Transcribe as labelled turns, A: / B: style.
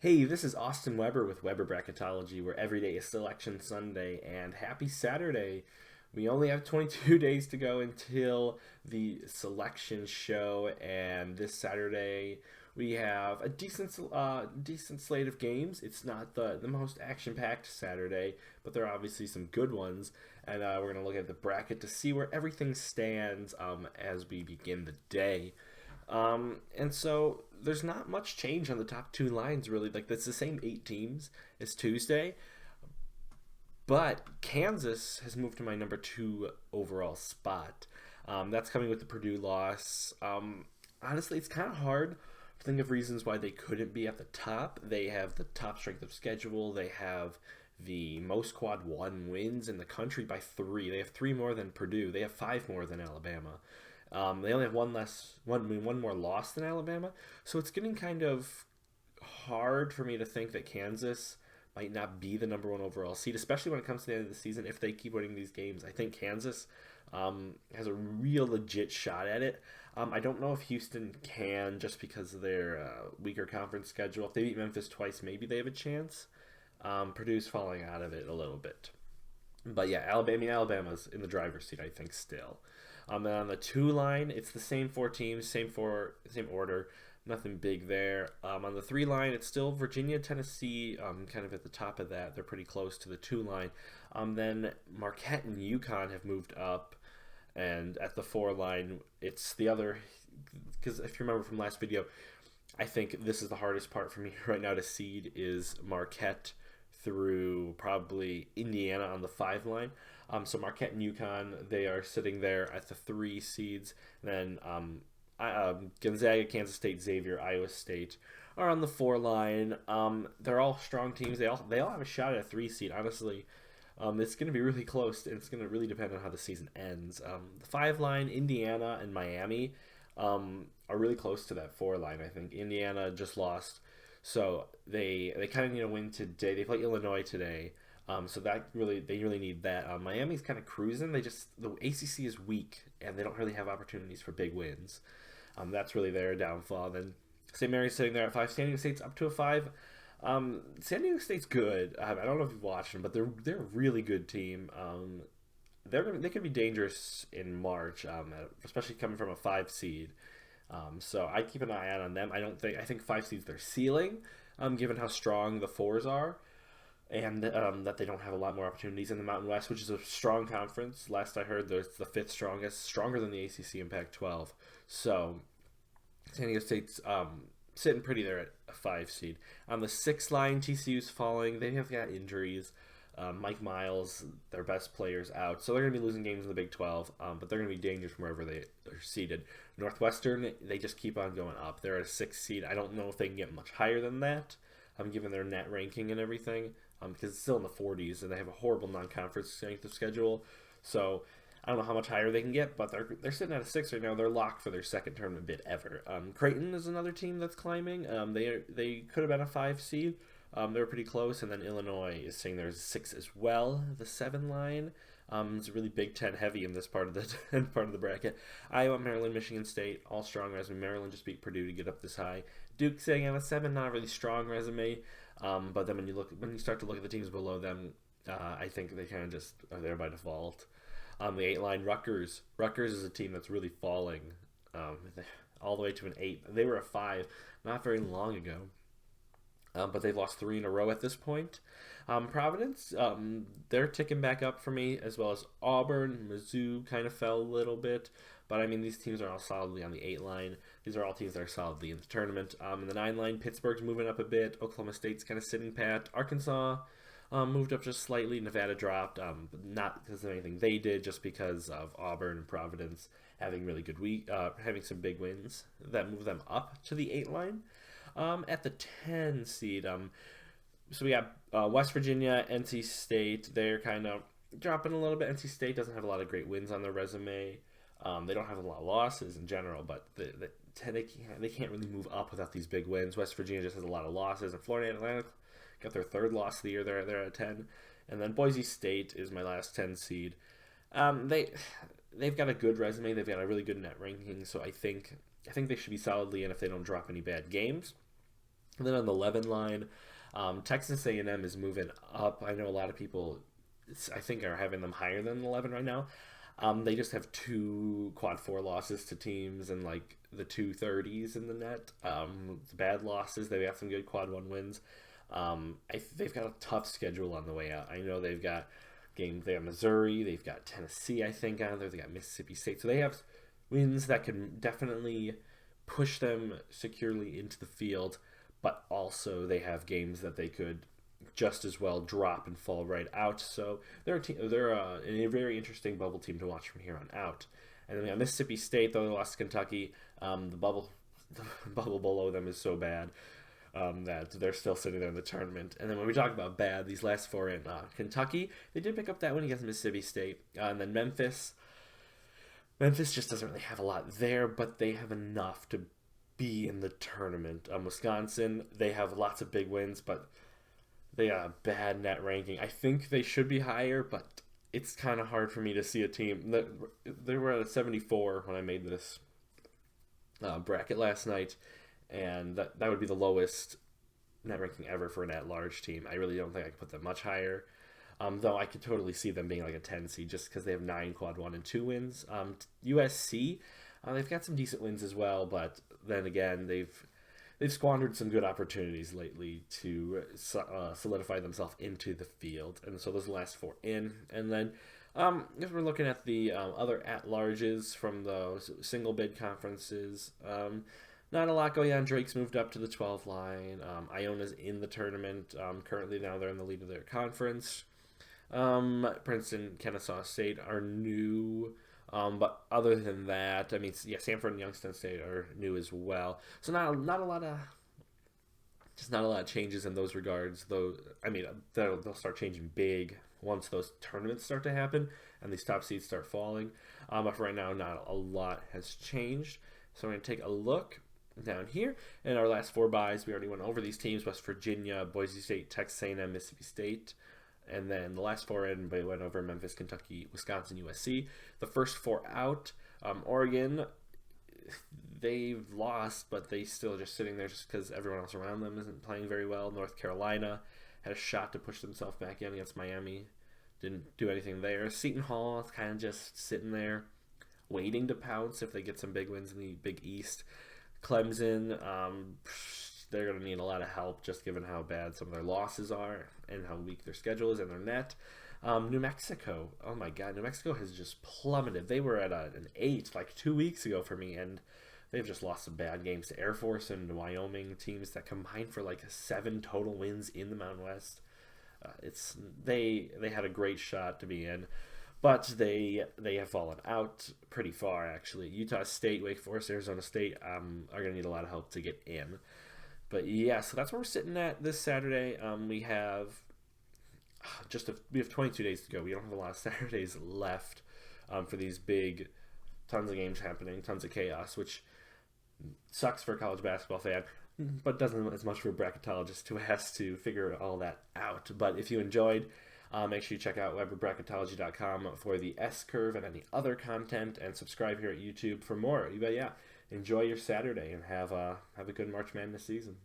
A: Hey, this is Austin Weber with Weber Bracketology, where every day is Selection Sunday, and happy Saturday. We only have 22 days to go until the selection show, and this Saturday we have a decent slate of games. It's not the most action-packed Saturday, but there are obviously some good ones, and we're going to look at the bracket to see where everything stands as we begin the day. And so there's not much change on the top two lines, really. Like, that's the same eight teams as Tuesday, but Kansas has moved to my number two overall spot. That's coming with the Purdue loss. Honestly, it's kind of hard to think of reasons why they couldn't be at the top. They have the top strength of schedule, they have the most quad one wins in the country by three. They have three more than Purdue. They have five more than Alabama. They only have one more loss than Alabama, so it's getting kind of hard for me to think that Kansas might not be the number one overall seed, especially when it comes to the end of the season. If they keep winning these games, I think Kansas has a real legit shot at it. I don't know if Houston can just because of their weaker conference schedule. If they beat Memphis twice, maybe they have a chance. Purdue's falling out of it a little bit. But yeah, Alabama's in the driver's seat, I think, still. And on the two line, it's the same four teams, same order, nothing big there. On the three line, it's still Virginia, Tennessee, kind of at the top of that. They're pretty close to the two line. Then Marquette and UConn have moved up, and at the four line, it's the other. Because if you remember from last video, I think this is the hardest part for me right now to seed is Marquette through probably Indiana on the five line. So Marquette and UConn, they are sitting there at the three seeds. Then Gonzaga, Kansas State, Xavier, Iowa State are on the four line. They're all strong teams. They all have a shot at a three seed. Honestly, it's going to be really close, and it's going to really depend on how the season ends. The five line, Indiana and Miami, are really close to that four line. I think Indiana just lost, so they kind of need a win today. They play Illinois today. So they really need that. Miami's kind of cruising. The ACC is weak and they don't really have opportunities for big wins. That's really their downfall. Then St. Mary's sitting there at five. San Diego State's up to a five. San Diego State's good. I don't know if you've watched them, but they're a really good team. They could be dangerous in March, especially coming from a five seed. So I keep an eye out on them. I think five seeds their ceiling, given how strong the fours are, and that they don't have a lot more opportunities in the Mountain West, which is a strong conference. Last I heard, there's the fifth strongest, stronger than the ACC and Pac-12. So San Diego State's sitting pretty there at a five seed. On the sixth line, TCU's falling. They have got injuries. Mike Miles, their best players out, so they're going to be losing games in the Big 12, but they're going to be dangerous from wherever they are seeded. Northwestern, they just keep on going up. They're at a sixth seed. I don't know if they can get much higher than that, given their net ranking and everything, because it's still in the 40s, and they have a horrible non-conference strength of schedule. So I don't know how much higher they can get, but they're sitting at a six right now. They're locked for their second tournament bid ever. Creighton is another team that's climbing. They could have been a five seed. They were pretty close, and then Illinois is saying there's six as well. The seven line is really Big Ten heavy in this part of the part of the bracket. Iowa, Maryland, Michigan State, all strong resume. Maryland just beat Purdue to get up this high. Duke saying on a seven, not a really strong resume. But then when you start to look at the teams below them, I think they kind of just are there by default. The eight line, Rutgers. Rutgers is a team that's really falling all the way to an eight. They were a five not very long ago. But they've lost three in a row at this point. Providence, they're ticking back up for me, as well as Auburn. Mizzou kind of fell a little bit. But, I mean, these teams are all solidly on the 8 line. These are all teams that are solidly in the tournament. In the 9 line, Pittsburgh's moving up a bit. Oklahoma State's kind of sitting pat. Arkansas moved up just slightly. Nevada dropped, not because of anything they did, just because of Auburn and Providence having really good having some big wins that move them up to the 8 line. At the 10 seed, so we have West Virginia, NC State. They're kind of dropping a little bit. NC State doesn't have a lot of great wins on their resume. They don't have a lot of losses in general, but they can't really move up without these big wins. West Virginia just has a lot of losses, and Florida Atlantic got their third loss of the year. They're at a 10, and then Boise State is my last 10 seed. They've got a good resume. They've got a really good net ranking, so I think they should be solidly in if they don't drop any bad games. And then on the 11 line, Texas A&M is moving up. I know a lot of people, I think, are having them higher than 11 right now. They just have two quad four losses to teams and like the 230s in the net. Bad losses. They have some good quad one wins. They've got a tough schedule on the way out. I know they've got games. They have Missouri. They've got Tennessee, I think, on there. They got Mississippi State. So they have wins that can definitely push them securely into the field, but also they have games that they could just as well drop and fall right out. So they're a very interesting bubble team to watch from here on out. And then we got Mississippi State, though they lost to Kentucky. The bubble below them is so bad that they're still sitting there in the tournament. And then when we talk about bad, these last four in Kentucky, they did pick up that win against Mississippi State. And then Memphis. Memphis just doesn't really have a lot there, but they have enough to be in the tournament. Wisconsin, they have lots of big wins, but they got a bad net ranking. I think they should be higher, but it's kind of hard for me to see a team. They were at a 74 when I made this bracket last night, and that would be the lowest net ranking ever for an at-large team. I really don't think I could put them much higher. Though I could totally see them being like a 10 seed just because they have 9 quad 1 and 2 wins. USC, they've got some decent wins as well, but then again, they've squandered some good opportunities lately to solidify themselves into the field. And so those last 4 in. And then if we're looking at the other at-larges from the single bid conferences, not a lot going on. Drake's moved up to the 12 line. Iona's in the tournament. Currently now they're in the lead of their conference. Princeton, Kennesaw State are new. But other than that, I mean, yeah, Sanford and Youngstown State are new as well. So not a lot of changes in those regards. Though, I mean, they'll start changing big once those tournaments start to happen and these top seeds start falling. But for right now, not a lot has changed. So we're gonna take a look down here in our last 4 buys. We already went over these teams: West Virginia, Boise State, Texas A&M, Mississippi State. And then the last 4 in, we went over Memphis, Kentucky, Wisconsin, USC. The first 4 out, Oregon, they've lost, but they still just sitting there just because everyone else around them isn't playing very well. North Carolina had a shot to push themselves back in against Miami. Didn't do anything there. Seton Hall is kind of just sitting there waiting to pounce if they get some big wins in the Big East. Clemson, they're going to need a lot of help just given how bad some of their losses are and how weak their schedule is and their net. New Mexico, oh my God, New Mexico has just plummeted. They were at an 8 like 2 weeks ago for me, and they've just lost some bad games to Air Force and Wyoming, teams that combined for like 7 total wins in the Mountain West. They had a great shot to be in, but they have fallen out pretty far actually. Utah State, Wake Forest, Arizona State are going to need a lot of help to get in. But yeah, so that's where we're sitting at this Saturday. We have 22 days to go. We don't have a lot of Saturdays left for these big, tons of games happening, tons of chaos, which sucks for a college basketball fan, but doesn't as much for a bracketologist who has to figure all that out. But if you enjoyed, make sure you check out Bracketology.com for the S-Curve and any other content, and subscribe here at YouTube for more. But yeah, enjoy your Saturday and have a good March Madness season.